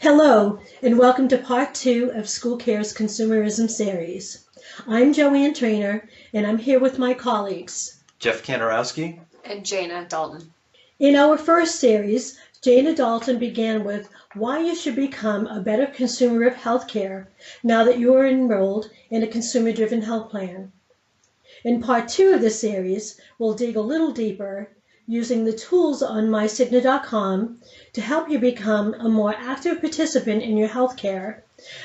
Hello, and welcome to part 2 of School Care's Consumerism Series. I'm Joanne Trainer, and I'm here with my colleagues, Jeff Kantorowski and Jana Dalton. In our first series, Jana Dalton began with why you should become a better consumer of healthcare now that you are enrolled in a consumer-driven health plan. In part 2 of this series, we'll dig a little deeper using the tools on mycigna.com to help you become a more active participant in your healthcare,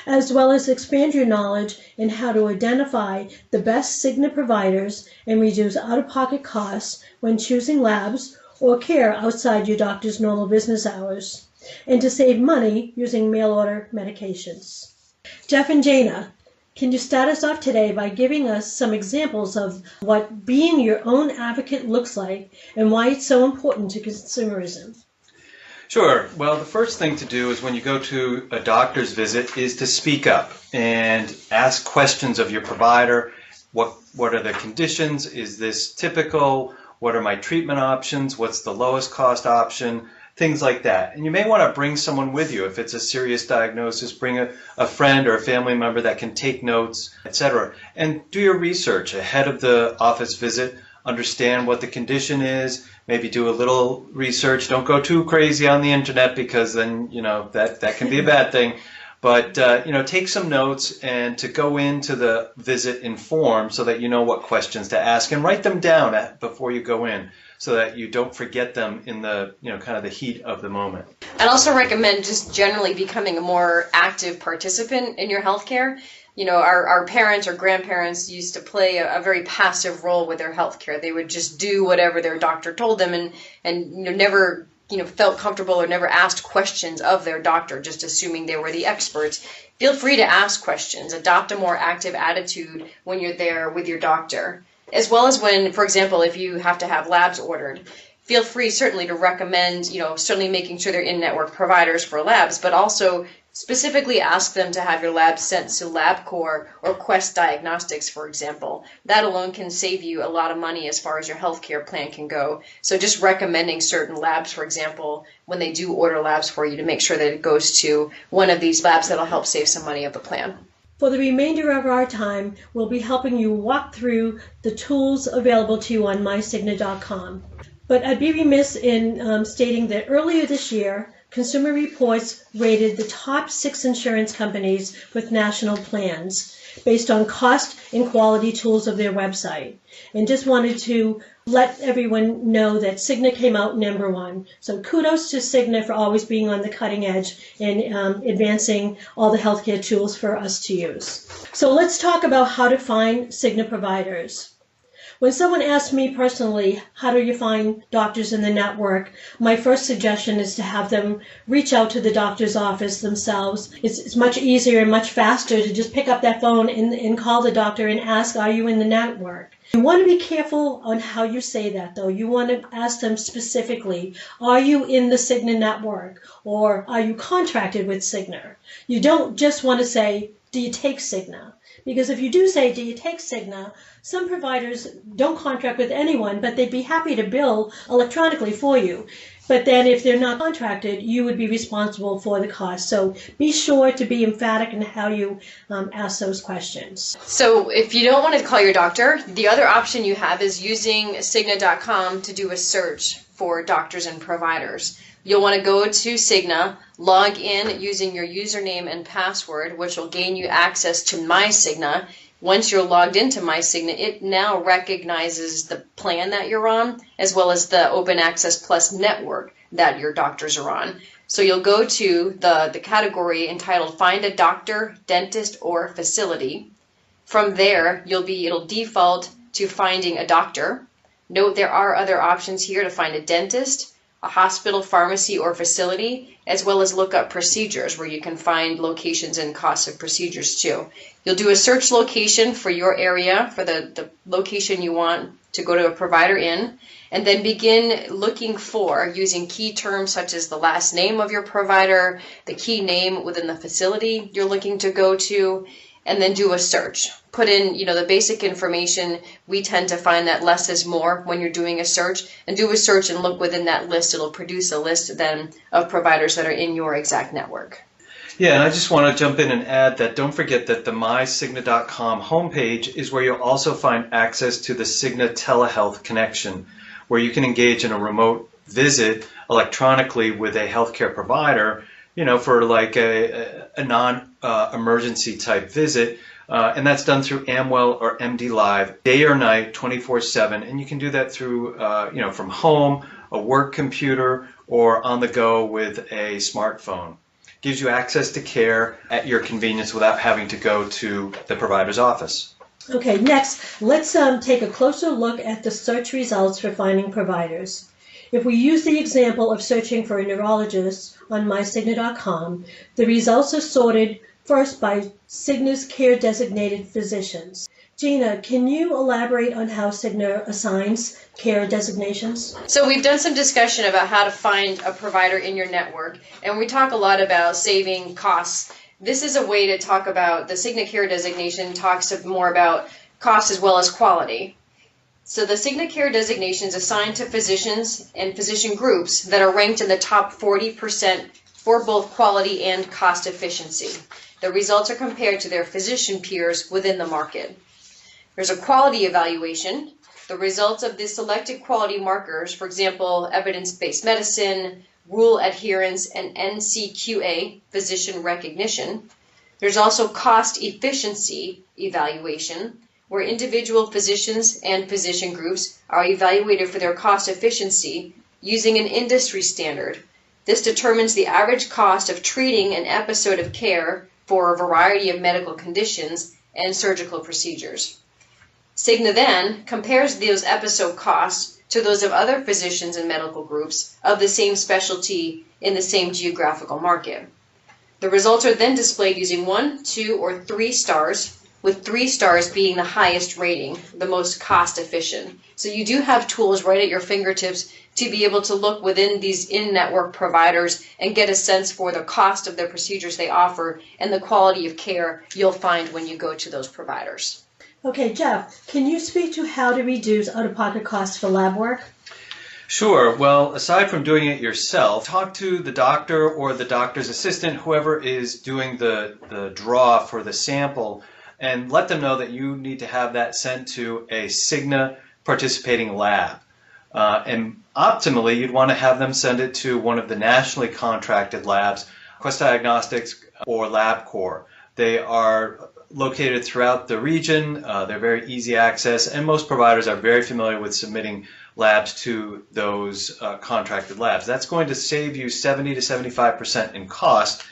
as well as expand your knowledge in how to identify the best Cigna providers and reduce out-of-pocket costs when choosing labs or care outside your doctor's normal business hours, and to save money using mail-order medications. Jeff and Jana, can you start us off today by giving us some examples of what being your own advocate looks like and why it's so important to consumerism? Sure. Well, the first thing to do is when you go to a doctor's visit is to speak up and ask questions of your provider. What are the conditions? Is this typical? What are my treatment options? What's the lowest cost option? Things like that. And you may want to bring someone with you. If it's a serious diagnosis, bring a friend or a family member that can take notes, etc. And do your research ahead of the office visit. Understand what the condition is. Maybe do a little research. Don't go too crazy on the internet because then, that can be a bad thing. But, take some notes and to go into the visit informed so that you know what questions to ask and write them down before you go in, so that you don't forget them in the, kind of the heat of the moment. I'd also recommend just generally becoming a more active participant in your healthcare. Our parents or grandparents used to play a very passive role with their healthcare. They would just do whatever their doctor told them and never felt comfortable or never asked questions of their doctor, just assuming they were the experts. Feel free to ask questions. Adopt a more active attitude when you're there with your doctor. As well as when, for example, if you have to have labs ordered, feel free certainly to recommend, certainly making sure they're in-network providers for labs, but also specifically ask them to have your labs sent to LabCorp or Quest Diagnostics, for example. That alone can save you a lot of money as far as your healthcare plan can go. So just recommending certain labs, for example, when they do order labs for you, to make sure that it goes to one of these labs that'll help save some money of the plan. For the remainder of our time, we'll be helping you walk through the tools available to you on mycigna.com. But I'd be remiss in stating that earlier this year, Consumer Reports rated the top 6 insurance companies with national plans based on cost and quality tools of their website. And just wanted to let everyone know that Cigna came out number 1. So kudos to Cigna for always being on the cutting edge and advancing all the healthcare tools for us to use. So let's talk about how to find Cigna providers. When someone asks me personally, how do you find doctors in the network, my first suggestion is to have them reach out to the doctor's office themselves. It's much easier and much faster to just pick up that phone and call the doctor and ask, are you in the network? You want to be careful on how you say that, though. You want to ask them specifically, are you in the Cigna network, or are you contracted with Cigna? You don't just want to say, do you take Cigna? Because if you do say, do you take Cigna, some providers don't contract with anyone, but they'd be happy to bill electronically for you. But then if they're not contracted, you would be responsible for the cost. So be sure to be emphatic in how you ask those questions. So if you don't want to call your doctor, the other option you have is using Cigna.com to do a search for doctors and providers. You'll want to go to Cigna, log in using your username and password, which will gain you access to MyCigna. Once you're logged into MyCigna, it now recognizes the plan that you're on, as well as the Open Access Plus network that your doctors are on. So you'll go to the category entitled Find a Doctor, Dentist, or Facility. From there, it'll default to finding a doctor. Note there are other options here to find a dentist, a hospital, pharmacy, or facility, as well as look up procedures, where you can find locations and costs of procedures too. You'll do a search location for your area, for the location you want to go to a provider in, and then begin looking for, using key terms such as the last name of your provider, the key name within the facility you're looking to go to, and then do a search. Put in, the basic information. We tend to find that less is more when you're doing a search, and do a search and look within that list. It'll produce a list then of providers that are in your exact network. Yeah, and I just want to jump in and add that don't forget that the mycigna.com homepage is where you'll also find access to the Cigna telehealth connection, where you can engage in a remote visit electronically with a healthcare provider, for like a non-emergency type visit. And that's done through Amwell or MD Live, day or night, 24/7. And you can do that through, from home, a work computer, or on the go with a smartphone. Gives you access to care at your convenience without having to go to the provider's office. Okay, next, let's take a closer look at the search results for finding providers. If we use the example of searching for a neurologist on mycigna.com, the results are sorted first by Cigna's care-designated physicians. Gina, can you elaborate on how Cigna assigns care designations? So we've done some discussion about how to find a provider in your network, and we talk a lot about saving costs. This is a way to talk about the Cigna care designation talks more about cost as well as quality. So the Cigna care designation is assigned to physicians and physician groups that are ranked in the top 40% for both quality and cost efficiency. The results are compared to their physician peers within the market. There's a quality evaluation. The results of the selected quality markers, for example, evidence-based medicine, rule adherence, and NCQA, physician recognition. There's also cost efficiency evaluation, where individual physicians and physician groups are evaluated for their cost efficiency using an industry standard. This determines the average cost of treating an episode of care for a variety of medical conditions and surgical procedures. Cigna then compares those episode costs to those of other physicians and medical groups of the same specialty in the same geographical market. The results are then displayed using 1, 2, or 3 stars, with 3 stars being the highest rating, the most cost efficient. So you do have tools right at your fingertips to be able to look within these in-network providers and get a sense for the cost of the procedures they offer and the quality of care you'll find when you go to those providers. Okay, Jeff, can you speak to how to reduce out-of-pocket costs for lab work? Sure. Well, aside from doing it yourself, talk to the doctor or the doctor's assistant, whoever is doing the draw for the sample, and let them know that you need to have that sent to a Cigna participating lab. And optimally, you'd want to have them send it to one of the nationally contracted labs, Quest Diagnostics or LabCorp. They are located throughout the region. They're very easy access, and most providers are very familiar with submitting labs to those contracted labs. That's going to save you 70 to 75% in cost,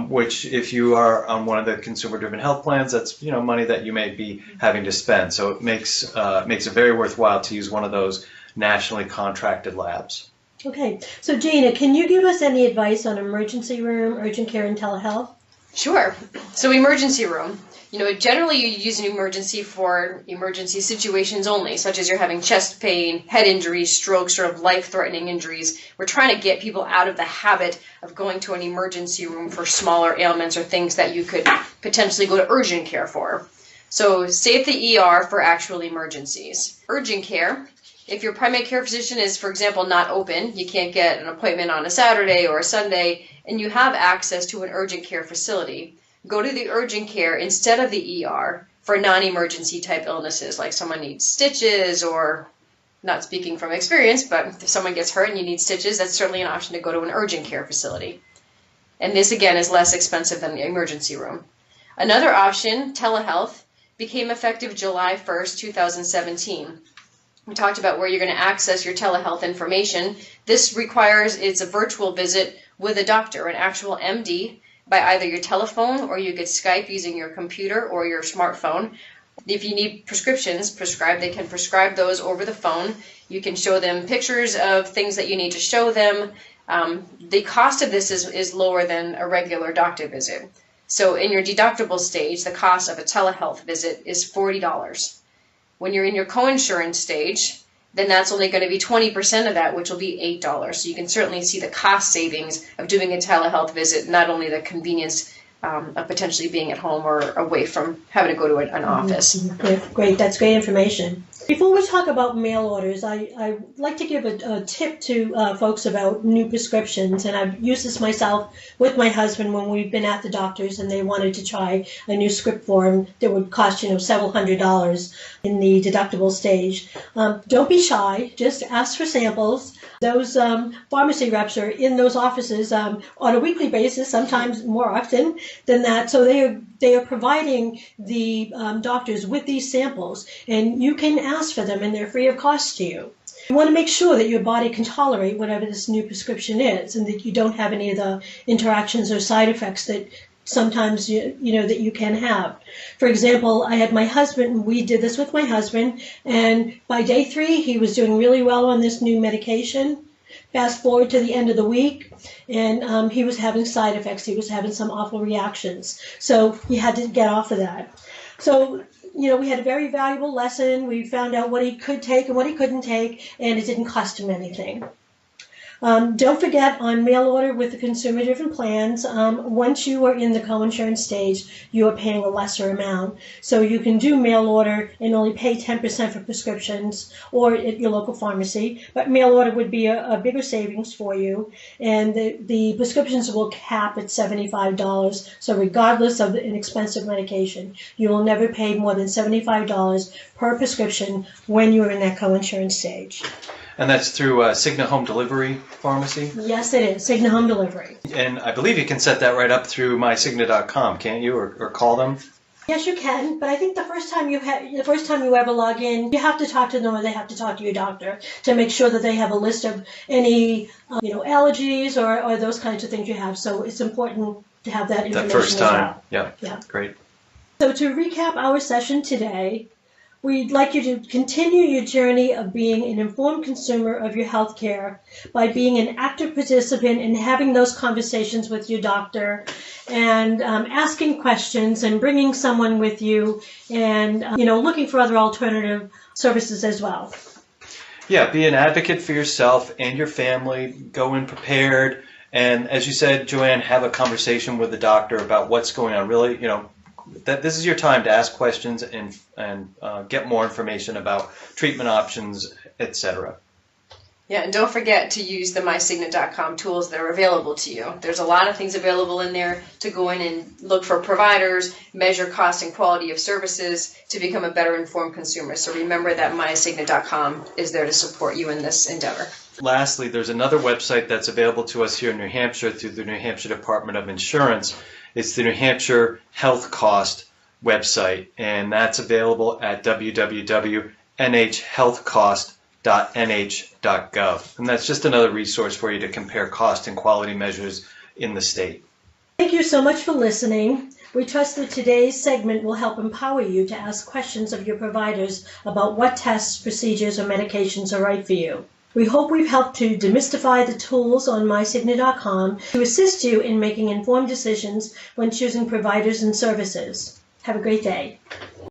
which if you are on one of the consumer-driven health plans, that's money that you may be having to spend. So it makes it very worthwhile to use one of those nationally contracted labs. Okay, so Gina, can you give us any advice on emergency room, urgent care, and telehealth? Sure. So emergency room. Generally you use an emergency for emergency situations only, such as you're having chest pain, head injuries, strokes, or life-threatening injuries. We're trying to get people out of the habit of going to an emergency room for smaller ailments or things that you could potentially go to urgent care for. So save the ER for actual emergencies. Urgent care. If your primary care physician is, for example, not open, you can't get an appointment on a Saturday or a Sunday, and you have access to an urgent care facility, go to the urgent care instead of the ER for non-emergency type illnesses, like someone needs stitches, or, not speaking from experience, but if someone gets hurt and you need stitches, that's certainly an option to go to an urgent care facility. And this, again, is less expensive than the emergency room. Another option, telehealth, became effective July 1st, 2017. We talked about where you're going to access your telehealth information. This requires, it's a virtual visit with a doctor, an actual MD, by either your telephone or you could Skype using your computer or your smartphone. If you need prescriptions prescribed, they can prescribe those over the phone. You can show them pictures of things that you need to show them. The cost of this is lower than a regular doctor visit. So in your deductible stage, the cost of a telehealth visit is $40. When you're in your coinsurance stage, then that's only going to be 20% of that, which will be $8. So you can certainly see the cost savings of doing a telehealth visit, not only the convenience of potentially being at home or away from having to go to an office. Great, that's great information. Before we talk about mail orders, I like to give a tip to folks about new prescriptions, and I've used this myself with my husband when we've been at the doctor's and they wanted to try a new script for him that would cost, several $100s in the deductible stage. Don't be shy, just ask for samples. Those pharmacy reps are in those offices on a weekly basis, sometimes more often than that, so they are providing the doctors with these samples, and you can ask for them and they're free of cost to you. You want to make sure that your body can tolerate whatever this new prescription is and that you don't have any of the interactions or side effects that sometimes that you can have. For example, I had my husband, we did this with my husband, and by day 3 he was doing really well on this new medication. Fast forward to the end of the week, and he was having side effects. He was having some awful reactions. So he had to get off of that. So, we had a very valuable lesson. We found out what he could take and what he couldn't take, and it didn't cost him anything. Don't forget, on mail order with the consumer-driven plans, once you are in the co-insurance stage, you are paying a lesser amount. So you can do mail order and only pay 10% for prescriptions or at your local pharmacy, but mail order would be a bigger savings for you, and the prescriptions will cap at $75. So regardless of an expensive medication, you will never pay more than $75 per prescription when you're in that co-insurance stage. And that's through Cigna Home Delivery Pharmacy? Yes, it is. Cigna Home Delivery. And I believe you can set that right up through mycigna.com, can't you? Or call them? Yes, you can. But I think the first time you ever log in, you have to talk to them or they have to talk to your doctor to make sure that they have a list of any allergies or those kinds of things you have. So it's important to have that information that first time. as well. Yeah. Great. So to recap our session today, we'd like you to continue your journey of being an informed consumer of your health care by being an active participant in having those conversations with your doctor and asking questions and bringing someone with you and looking for other alternative services as well. Yeah, be an advocate for yourself and your family. Go in prepared. And as you said, Joanne, have a conversation with the doctor about what's going on. Really, that this is your time to ask questions and get more information about treatment options, etc. Yeah, and don't forget to use the mycigna.com tools that are available to you. There's a lot of things available in there to go in and look for providers, measure cost and quality of services to become a better informed consumer. So remember that mycigna.com is there to support you in this endeavor. Lastly, there's another website that's available to us here in New Hampshire through the New Hampshire Department of Insurance. It's the New Hampshire Health Cost website, and that's available at www.nhhealthcost.nh.gov. And that's just another resource for you to compare cost and quality measures in the state. Thank you so much for listening. We trust that today's segment will help empower you to ask questions of your providers about what tests, procedures, or medications are right for you. We hope we've helped to demystify the tools on mycigna.com to assist you in making informed decisions when choosing providers and services. Have a great day.